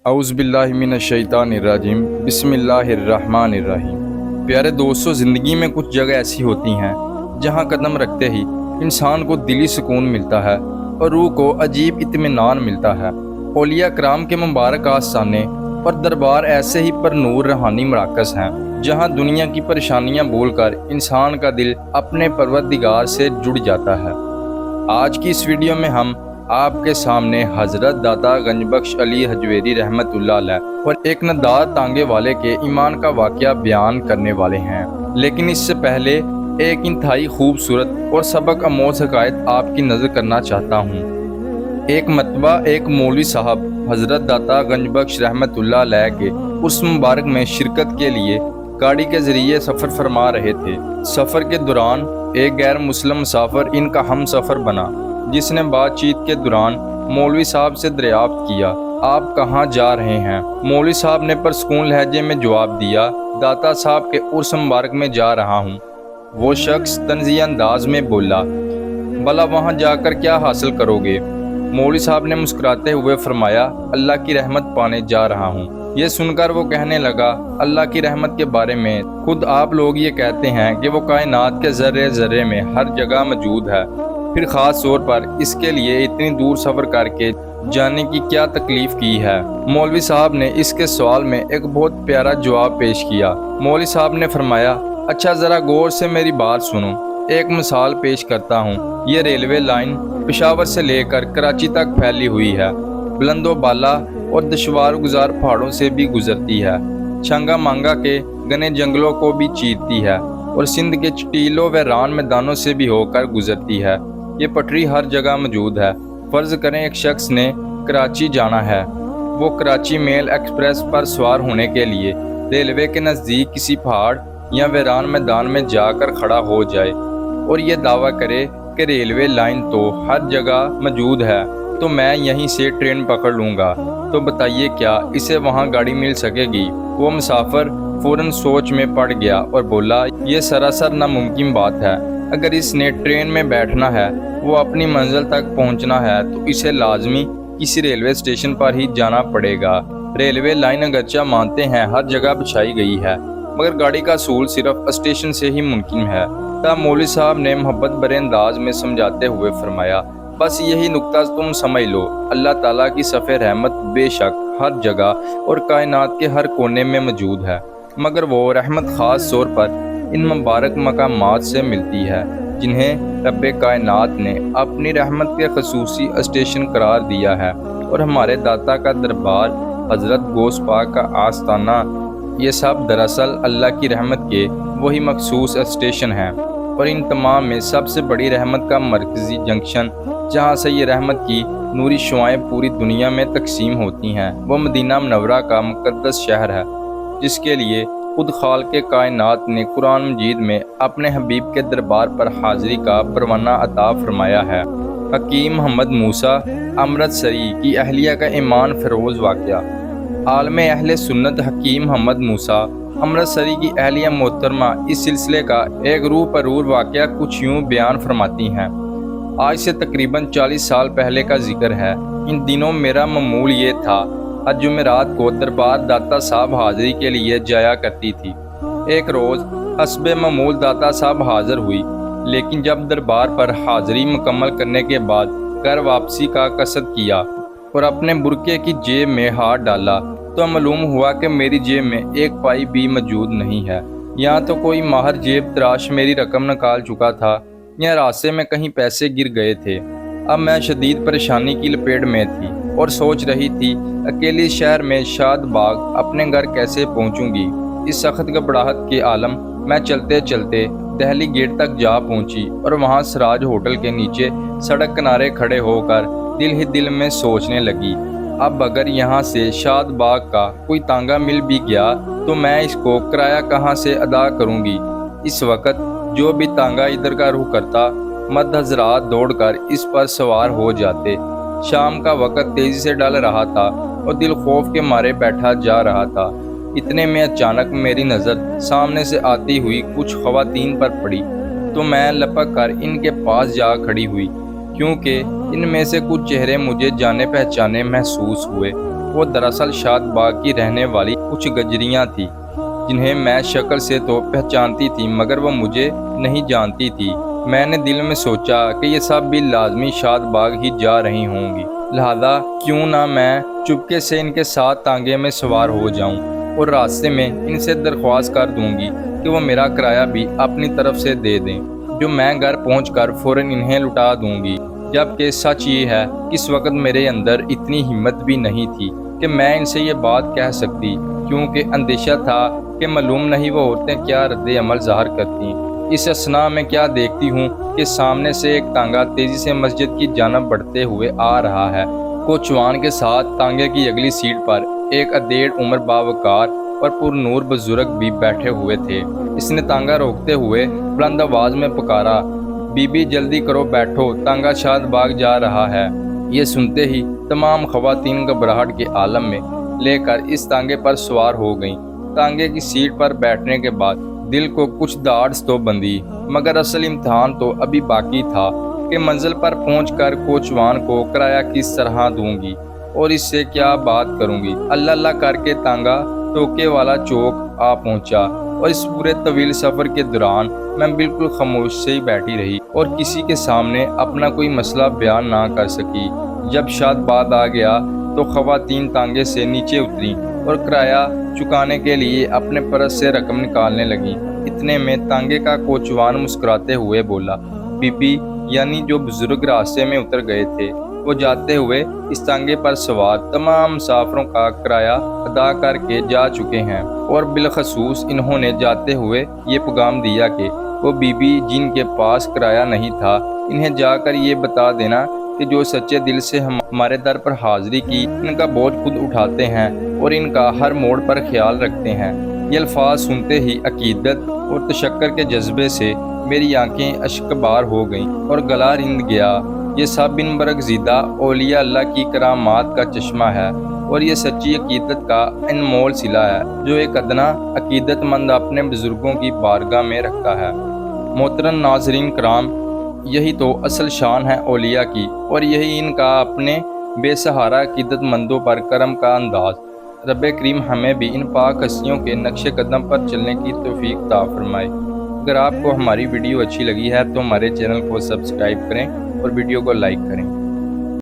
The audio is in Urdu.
اعوذ باللہ من الشیطان الرجیم بسم اللہ الرحمن الرحیم۔ پیارے دوستو، زندگی میں کچھ جگہ ایسی ہوتی ہیں جہاں قدم رکھتے ہی انسان کو دلی سکون ملتا ہے اور روح کو عجیب اطمینان ملتا ہے۔ اولیاء کرام کے مبارک آستانے اور دربار ایسے ہی پر نور روحانی مراکز ہیں جہاں دنیا کی پریشانیاں بھول کر انسان کا دل اپنے پروردگار سے جڑ جاتا ہے۔ آج کی اس ویڈیو میں ہم آپ کے سامنے حضرت داتا گنج بخش علی حجویری رحمت اللہ علیہ اور ایک ندار تانگے والے کے ایمان کا واقعہ بیان کرنے والے ہیں، لیکن اس سے پہلے ایک انتہائی خوبصورت اور سبق آموز حکایت آپ کی نظر کرنا چاہتا ہوں۔ ایک مرتبہ ایک مولوی صاحب حضرت داتا گنج بخش رحمت اللہ علیہ کے اس مبارک میں شرکت کے لیے گاڑی کے ذریعے سفر فرما رہے تھے۔ سفر کے دوران ایک غیر مسلم مسافر ان کا ہم سفر بنا، جس نے بات چیت کے دوران مولوی صاحب سے دریافت کیا، آپ کہاں جا رہے ہیں؟ مولوی صاحب نے پرسکون لہجے میں جواب دیا، داتا صاحب کے عرس مبارک میں جا رہا ہوں۔ وہ شخص طنزیہ انداز میں بولا، بھلا وہاں جا کر کیا حاصل کرو گے؟ مولوی صاحب نے مسکراتے ہوئے فرمایا، اللہ کی رحمت پانے جا رہا ہوں۔ یہ سن کر وہ کہنے لگا، اللہ کی رحمت کے بارے میں خود آپ لوگ یہ کہتے ہیں کہ وہ کائنات کے ذرے ذرے میں ہر جگہ موجود ہے، پھر خاص طور پر اس کے لیے اتنی دور سفر کر کے جانے کی کیا تکلیف کی ہے؟ مولوی صاحب نے اس کے سوال میں ایک بہت پیارا جواب پیش کیا۔ مولوی صاحب نے فرمایا، اچھا ذرا غور سے میری بات سنو، ایک مثال پیش کرتا ہوں۔ یہ ریلوے لائن پشاور سے لے کر کراچی تک پھیلی ہوئی ہے، بلند و بالا اور دشوار گزار پہاڑوں سے بھی گزرتی ہے، چھنگا مانگا کے گھنے جنگلوں کو بھی چیرتی ہے اور سندھ کے چٹیلوں ویران میدانوں سے بھی ہو کر گزرتی ہے۔ یہ پٹری ہر جگہ موجود ہے۔ فرض کریں ایک شخص نے کراچی جانا ہے، وہ کراچی میل ایکسپریس پر سوار ہونے کے لیے ریلوے کے نزدیک کسی پہاڑ یا ویران میدان میں جا کر کھڑا ہو جائے اور یہ دعویٰ کرے کہ ریلوے لائن تو ہر جگہ موجود ہے، تو میں یہیں سے ٹرین پکڑ لوں گا، تو بتائیے کیا اسے وہاں گاڑی مل سکے گی؟ وہ مسافر فوراً سوچ میں پڑ گیا اور بولا، یہ سراسر ناممکن بات ہے۔ اگر اس نے ٹرین میں بیٹھنا ہے، وہ اپنی منزل تک پہنچنا ہے، تو اسے لازمی کسی ریلوے اسٹیشن پر ہی جانا پڑے گا۔ ریلوے لائن اگرچہ مانتے ہیں ہر جگہ بچھائی گئی ہے، مگر گاڑی کا حصول صرف اسٹیشن سے ہی ممکن ہے۔ تب مولوی صاحب نے محبت بھرے انداز میں سمجھاتے ہوئے فرمایا، بس یہی نقطہ تم سمجھ لو، اللہ تعالیٰ کی صفحِ رحمت بے شک ہر جگہ اور کائنات کے ہر کونے میں موجود ہے، مگر وہ رحمت خاص طور پر ان مبارک مقامات سے ملتی ہے جنہیں رب کائنات نے اپنی رحمت کے خصوصی اسٹیشن قرار دیا ہے، اور ہمارے داتا کا دربار، حضرت غوث پاک کا آستانہ، یہ سب دراصل اللہ کی رحمت کے وہی مخصوص اسٹیشن ہیں، اور ان تمام میں سب سے بڑی رحمت کا مرکزی جنکشن جہاں سے یہ رحمت کی نوری شعائیں پوری دنیا میں تقسیم ہوتی ہیں، وہ مدینہ منورہ کا مقدس شہر ہے، جس کے لیے خود خالق کائنات نے قرآن مجید میں اپنے حبیب کے دربار پر حاضری کا پروانہ عطا فرمایا ہے۔ حکیم محمد موسیٰ امرتسری کی اہلیہ کا ایمان فروز واقعہ۔ عالم اہل سنت حکیم محمد موسیٰ امرتسری کی اہلیہ محترمہ اس سلسلے کا ایک روح پرور واقعہ کچھ یوں بیان فرماتی ہیں۔ آج سے تقریباً 40 سال پہلے کا ذکر ہے۔ ان دنوں میرا معمول یہ تھا، ہر جمعرات کو دربار داتا صاحب حاضری کے لیے جایا کرتی تھی۔ ایک روز حسب معمول داتا صاحب حاضر ہوئی، لیکن جب دربار پر حاضری مکمل کرنے کے بعد گھر واپسی کا قصد کیا اور اپنے برقعے کی جیب میں ہاتھ ڈالا تو معلوم ہوا کہ میری جیب میں ایک پائی بھی موجود نہیں ہے۔ یا تو کوئی ماہر جیب تراش میری رقم نکال چکا تھا یا راستے میں کہیں پیسے گر گئے تھے۔ اب میں شدید پریشانی کی لپیٹ میں تھی اور سوچ رہی تھی اکیلی شہر میں شاد باغ اپنے گھر کیسے پہنچوں گی۔ اس سخت گھبراہٹ کے عالم میں چلتے چلتے دہلی گیٹ تک جا پہنچی اور وہاں سراج ہوٹل کے نیچے سڑک کنارے کھڑے ہو کر دل ہی دل میں سوچنے لگی، اب اگر یہاں سے شاد باغ کا کوئی تانگا مل بھی گیا تو میں اس کو کرایہ کہاں سے ادا کروں گی؟ اس وقت جو بھی تانگا ادھر کا رخ کرتا، مرد حضرات دوڑ کر اس پر سوار ہو جاتے۔ شام کا وقت تیزی سے ڈل رہا تھا اور دل خوف کے مارے بیٹھا جا رہا تھا۔ اتنے میں اچانک میری نظر سامنے سے آتی ہوئی کچھ خواتین پر پڑی، تو میں لپک کر ان کے پاس جا کھڑی ہوئی، کیونکہ ان میں سے کچھ چہرے مجھے جانے پہچانے محسوس ہوئے۔ وہ دراصل شاد باغ کی رہنے والی کچھ گجریاں تھیں جنہیں میں شکل سے تو پہچانتی تھی مگر وہ مجھے نہیں جانتی تھی۔ میں نے دل میں سوچا کہ یہ سب بھی لازمی شاد باغ ہی جا رہی ہوں گی، لہذا کیوں نہ میں چپکے سے ان کے ساتھ تانگے میں سوار ہو جاؤں اور راستے میں ان سے درخواست کر دوں گی کہ وہ میرا کرایہ بھی اپنی طرف سے دے دیں، جو میں گھر پہنچ کر فوراً انہیں لوٹا دوں گی۔ جبکہ سچ یہ ہے کہ اس وقت میرے اندر اتنی ہمت بھی نہیں تھی کہ میں ان سے یہ بات کہہ سکتی، کیونکہ اندیشہ تھا کہ معلوم نہیں وہ عورتیں کیا رد عمل ظاہر کرتی۔ اس اثنا میں کیا دیکھتی ہوں کہ سامنے سے ایک تانگا تیزی سے مسجد کی جانب بڑھتے ہوئے آ رہا ہے۔ کوچوان کے ساتھ تانگے کی اگلی سیٹ پر ایک ادھیڑ عمر باوقار اور پر نور بزرگ بھی بیٹھے ہوئے تھے۔ اس نے تانگا روکتے ہوئے بلند آواز میں پکارا، بی بی جلدی کرو، بیٹھو، تانگا شاد باغ جا رہا ہے۔ یہ سنتے ہی تمام خواتین گھبراہٹ کے عالم میں لے کر اس تانگے پر سوار ہو گئیں۔ تانگے کی سیٹ پر بیٹھنے کے بعد دل کو کچھ داڑھ تو بندھی، مگر اصل امتحان تو ابھی باقی تھا کہ منزل پر پہنچ کر کوچوان کو کرایہ کس طرح دوں گی اور اس سے کیا بات کروں گی۔ اللہ اللہ کر کے تانگا ٹوکے والا چوک آ پہنچا اور اس پورے طویل سفر کے دوران میں بالکل خاموش سے ہی بیٹھی رہی اور کسی کے سامنے اپنا کوئی مسئلہ بیان نہ کر سکی۔ جب شاد باغ آ گیا تو خواتین تانگے سے نیچے اتریں اور کرایہ چکانے کے لیے اپنے پرس سے رقم نکالنے لگیں۔ اتنے میں تانگے کا کوچوان مسکراتے ہوئے بولا، بی بی یعنی جو بزرگ راستے میں اتر گئے تھے، وہ جاتے ہوئے اس تانگے پر سوار تمام مسافروں کا کرایہ ادا کر کے جا چکے ہیں، اور بالخصوص انہوں نے جاتے ہوئے یہ پیغام دیا کہ وہ بی بی جن کے پاس کرایہ نہیں تھا، انہیں جا کر یہ بتا دینا کہ جو سچے دل سے ہمارے در پر حاضری کی، ان کا بوجھ خود اٹھاتے ہیں اور ان کا ہر موڑ پر خیال رکھتے ہیں۔ یہ الفاظ سنتے ہی عقیدت اور تشکر کے جذبے سے میری آنکھیں اشکبار ہو گئیں اور گلا رند گیا۔ یہ سب بن برگزیدہ اولیاء اللہ کی کرامات کا چشمہ ہے اور یہ سچی عقیدت کا انمول صلہ ہے جو ایک ادنا عقیدت مند اپنے بزرگوں کی بارگاہ میں رکھتا ہے۔ محترم ناظرین کرام، یہی تو اصل شان ہے اولیاء کی، اور یہی ان کا اپنے بے سہارا عقیدت مندوں پر کرم کا انداز۔ رب کریم ہمیں بھی ان پاک ہستیوں کے نقش قدم پر چلنے کی توفیق عطا فرمائے۔ اگر آپ کو ہماری ویڈیو اچھی لگی ہے تو ہمارے چینل کو سبسکرائب کریں اور ویڈیو کو لائک کریں۔